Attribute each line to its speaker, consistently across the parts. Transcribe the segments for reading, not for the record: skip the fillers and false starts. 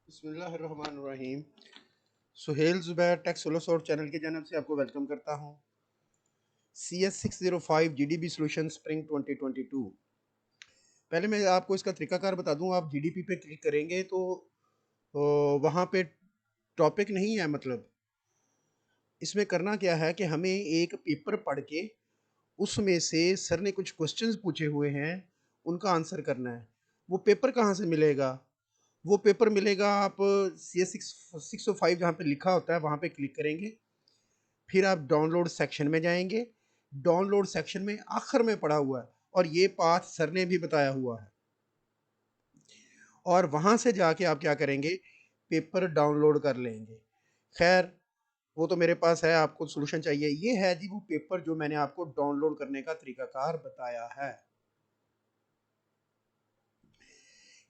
Speaker 1: बिस्मिल्लाहिर्रहमानिर्रहीम। Suhail Zubair tech solo sort channel की जानब से आपको वेलकम करता हूँ। CS605 GDB solution spring 2022। पहले मैं आपको इसका तरीकाकार बता दूँ। आप GDP पे क्लिक करेंगे तो वहाँ पे टॉपिक नहीं है, मतलब इसमें करना क्या है कि हमें एक पेपर पढ़ के उसमें से सर ने कुछ क्वेश्चंस पूछे हुए हैं, उनका आंसर करना है। वो पेपर कहाँ से मिलेगा? वो पेपर मिलेगा, आप CS605 जहाँ पे लिखा होता है वहाँ पे क्लिक करेंगे, फिर आप डाउनलोड सेक्शन में जाएंगे। डाउनलोड सेक्शन में आखिर में पड़ा हुआ है और ये पाथ सर ने भी बताया हुआ है, और वहाँ से जाके आप क्या करेंगे, पेपर डाउनलोड कर लेंगे। खैर, वो तो मेरे पास है, आपको सोल्यूशन चाहिए, ये है जी वो पेपर जो मैंने आपको डाउनलोड करने का तरीकाकार बताया है।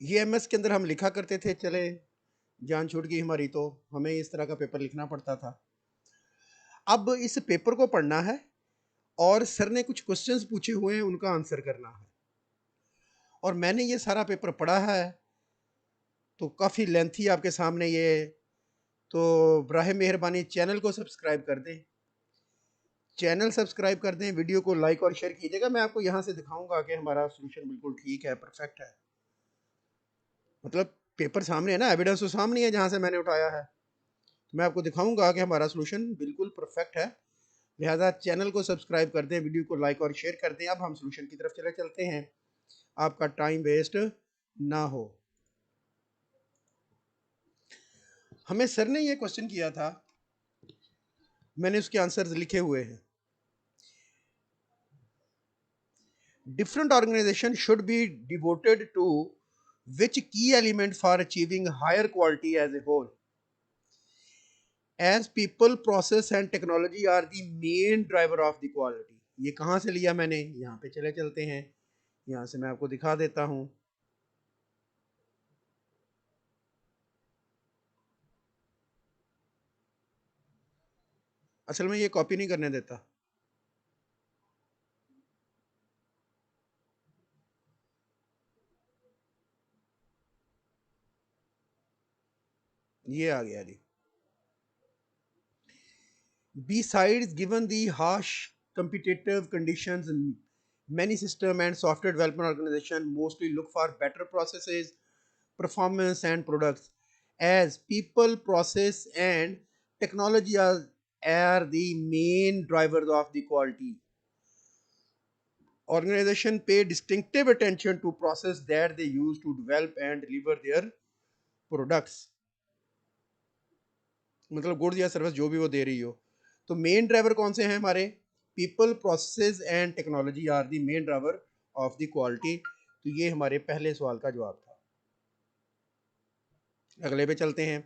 Speaker 1: ये MS के अंदर हम लिखा करते थे, चले जान छूट गई हमारी तो हमें इस तरह का पेपर लिखना पड़ता था। अब इस पेपर को पढ़ना है और सर ने कुछ क्वेश्चंस पूछे हुए हैं, उनका आंसर करना है। और मैंने ये सारा पेपर पढ़ा है, तो काफ़ी लेंथी आपके सामने ये, तो बराह मेहरबानी चैनल को सब्सक्राइब कर दें। चैनल सब्सक्राइब कर दें, वीडियो को लाइक और शेयर कीजिएगा। मैं आपको यहाँ से दिखाऊंगा कि हमारा सोल्यूशन बिल्कुल ठीक है, परफेक्ट है। मतलब पेपर सामने है ना, एविडेंस तो सामने है जहाँ से मैंने उठाया है। तो मैं आपको दिखाऊंगा कि हमारा सोल्यूशन बिल्कुल परफेक्ट है। लिहाजा चैनल को सब्सक्राइब कर दें, वीडियो को लाइक और शेयर कर दें। अब हम सोल्यूशन की तरफ चले चलते हैं, आपका टाइम वेस्ट ना हो। हमें सर ने ये क्वेश्चन किया था, मैंने उसके आंसर्स लिखे हुए हैं। Different organization should be devoted to which key element for achieving higher quality as a whole, as people process and technology are the main driver of the quality। ये कहाँ से लिया मैंने, यहाँ पे चले चलते हैं, यहाँ से मैं आपको दिखा देता हूँ। असल में ये कॉपी नहीं करने देता, ये आ गया जी। Besides, given the harsh competitive conditions, many system and software development organizations mostly look for better processes, performance, and products. As people, process, and technology are the main drivers of the quality, organization pay distinctive attention to process that they use to develop and deliver their products। मतलब goods या service जो भी वो दे रही हो। तो main driver कौन से हैं हमारे? People, process and technology are the main driver of the quality. तो ये हमारे पहले सवाल का जवाब था। अगले पे चलते हैं।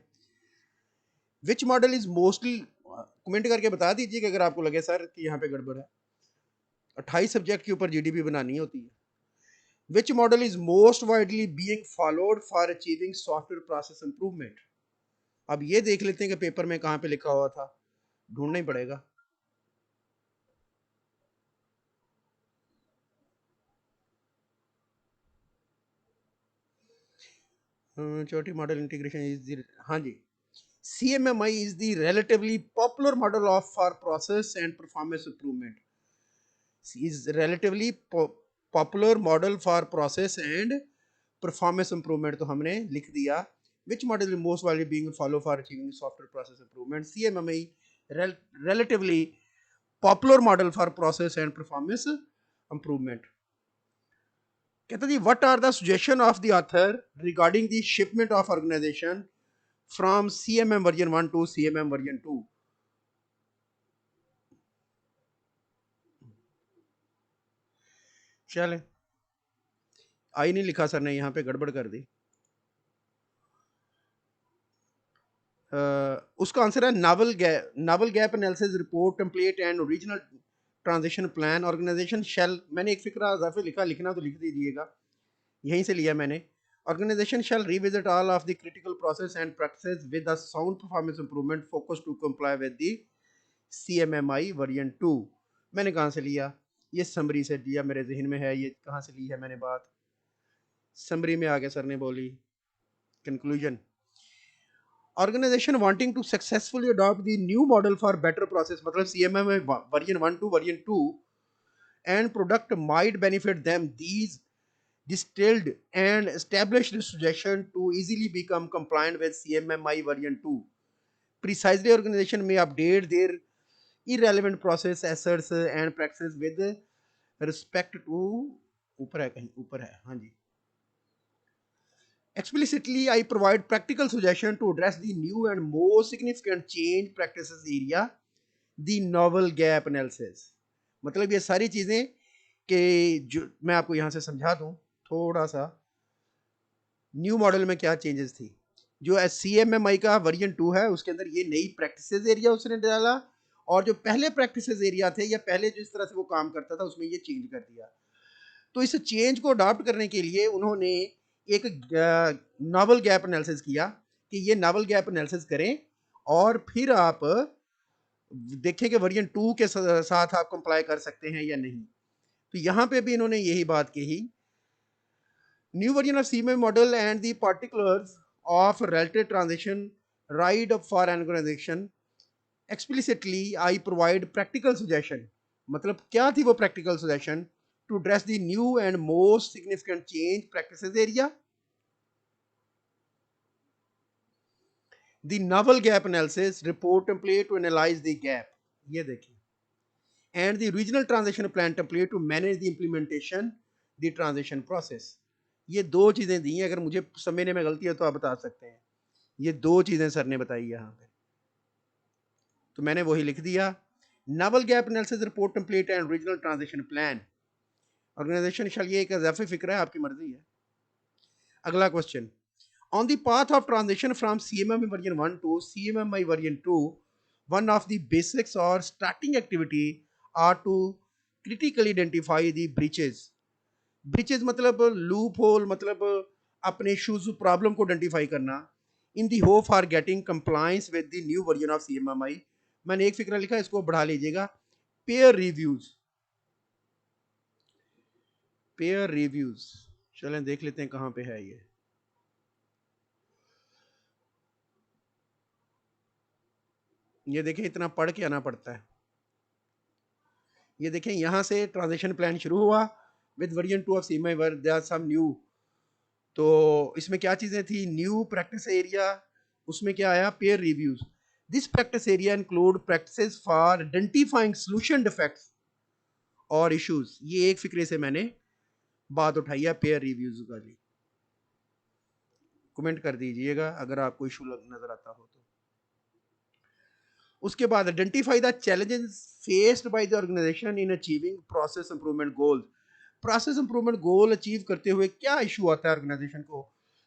Speaker 1: Which model is mostly, comment करके बता दीजिए कि अगर आपको लगे सर कि यहाँ पे गड़बड़ है। 28 सब्जेक्ट के ऊपर GDP बनानी होती है। Which model is most widely being followed for achieving software process improvement. अब ये देख लेते हैं कि पेपर में कहाँ पे लिखा हुआ था, ढूंढना ही पड़ेगा। छोटी मॉडल इंटीग्रेशन इज, हाँ जी, CMMI is the relatively popular model of for process and performance improvement. Is relatively popular model for process and performance improvement, तो हमने लिख दिया। Which model is most widely being followed for achieving software process improvement? CMMI relatively popular model for process and performance improvement। कहता जी, what are the suggestion of the author regarding the shipment of organization from CMM version 1 to CMM version 2? चले, आई नहीं लिखा sir ने, यहाँ पे गड़बड़ कर दी। उसका आंसर है novel gap analysis report template and original transition plan organization shall. मैंने एक फिक्रा इजाफे लिखा, लिखना तो लिख दीजिएगा, यहीं से लिया मैंने। Organization shall revisit all of the critical process and practices with a sound performance improvement focus to comply with the CMMI version 2। मैंने कहाँ से लिया? ये समरी से लिया, मेरे जहन में है। ये कहाँ से ली है मैंने बात? समरी में आगे सर ने बोली conclusion. Organization wanting to successfully adopt the new model for better process, मतलब CMM version 1 to version 2 and product might benefit them these distilled and established suggestion to easily become compliant with CMMI version 2. Precisely, organization may update their irrelevant process assets and practices with respect to ऊपर है, कहीं ऊपर है, हाँ जी. Explicitly, I provide practical suggestion to address the new and more significant change practices area, the novel gap analysis. मतलब ये सारी चीजें कि जो मैं आपको यहाँ से समझा दूँ थोड़ा सा, न्यू मॉडल में क्या चेंजेस थी. जो CMMI का वर्जन 2 है उसके अंदर ये नई प्रैक्टिसेस एरिया उसने डाला, और जो पहले प्रैक्टिसेस एरिया थे या पहले जिस तरह से वो काम करता था उसमें ये चेंज कर दिया. तो इस चेंज को अडॉप्ट करने के लिए उन्होंने एक नॉवल गैप एनालिसिस किया कि ये नॉवल गैप एनालिसिस करें और फिर आप देखें कि वर्जन 2 के साथ आप कंप्लाई कर सकते हैं या नहीं. तो यहाँ पे भी इन्होंने यही बात कही. New version of CMA model and the particulars of relative transition right for an organization. Explicitly, I provide practical suggestion. मतलब क्या थी वो practical suggestion to address the new and most significant change practices area. The novel gap analysis report template to analyze the gap. ये देखिए. And the regional transition plan template to manage the implementation, the transition process. ये दो चीजें दी हैं. अगर मुझे समझने में गलती है तो आप बता सकते हैं. ये दो चीजें सर ने बताई यहाँ पे, तो मैंने वही लिख दिया. Novel gap analysis report template and regional transition plan. Organization चलिए एक इजाफी फिक्र है, आपकी मर्जी है. अगला question. On the path of transition from CMMI version 1 to CMMI version 2, one of the basics or starting activity are to critically identify the breaches. Breaches मतलब लूप होल, मतलब अपने इश्यूज प्रॉब्लम को आइडेंटिफाई करना. In the hope for getting compliance with the new version of CMMI. मैंने एक फिक्रा लिखा, इसको बढ़ा लीजिएगा. Pair reviews. पेयर रिव्यूज चलें देख लेते हैं कहां पे है ये. ये देखें इतना पढ़ के आना पड़ता है. ये देखें यहां से ट्रांजिशन प्लान शुरू हुआ with version 2 of CMMI there are some new. तो इसमें क्या चीजें थी? न्यू प्रैक्टिस एरिया, उसमें क्या आया? Pair reviews. This practice area include practices for identifying solution defects और इश्यूज. ये एक फिक्रे से मैंने बात उठाई है पेयर रिव्यूज वाली. कमेंट कर दीजिएगा अगर आपको इशू नजर आता हो तो. उसके बाद identify the challenges faced by the organization in achieving process improvement goals. Process improvement goal achieve करते हुए क्या इशू आता है ऑर्गेनाइजेशन को?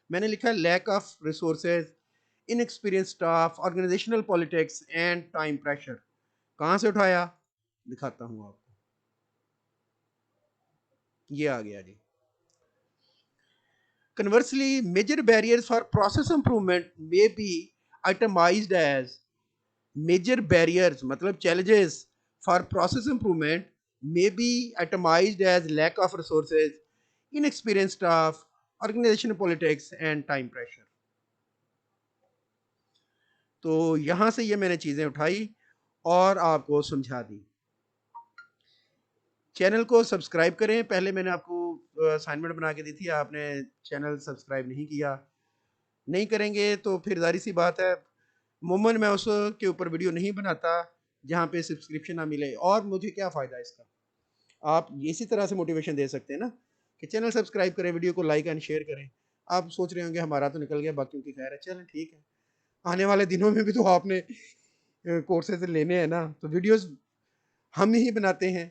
Speaker 1: मैंने लिखा है lack of resources, inexperience staff, organizational politics and time pressure. कहां से उठाया? दिखाता हूं आपको. ये आ गया जी. Conversely, major barriers for process improvement may be itemized as major barriers, मतलब challenges for process improvement may be itemized as lack of resources, inexperienced staff, organizational politics and time pressure. तो यहां से ये मैंने चीजें उठाई और आपको समझा दी. चैनल को सब्सक्राइब करें. पहले मैंने आपको असाइनमेंट बना के दी थी, आपने चैनल सब्सक्राइब नहीं किया. नहीं करेंगे तो फिर जारी सी बात है, अमूमन मैं उसके ऊपर वीडियो नहीं बनाता जहाँ पे सब्सक्रिप्शन ना मिले. और मुझे क्या फ़ायदा इसका? आप इसी तरह से मोटिवेशन दे सकते हैं ना कि चैनल सब्सक्राइब करें, वीडियो को लाइक एंड शेयर करें. आप सोच रहे होंगे हमारा तो निकल गया, बाकियों की खैर है. चलें ठीक है, आने वाले दिनों में भी तो आपने कोर्सेज लेने हैं ना, तो वीडियोस हम ही बनाते हैं.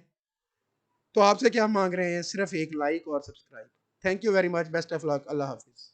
Speaker 1: तो आपसे क्या मांग रहे हैं? सिर्फ एक लाइक और subscribe. Thank you very much. Best of luck. अल्लाह हाफिज़.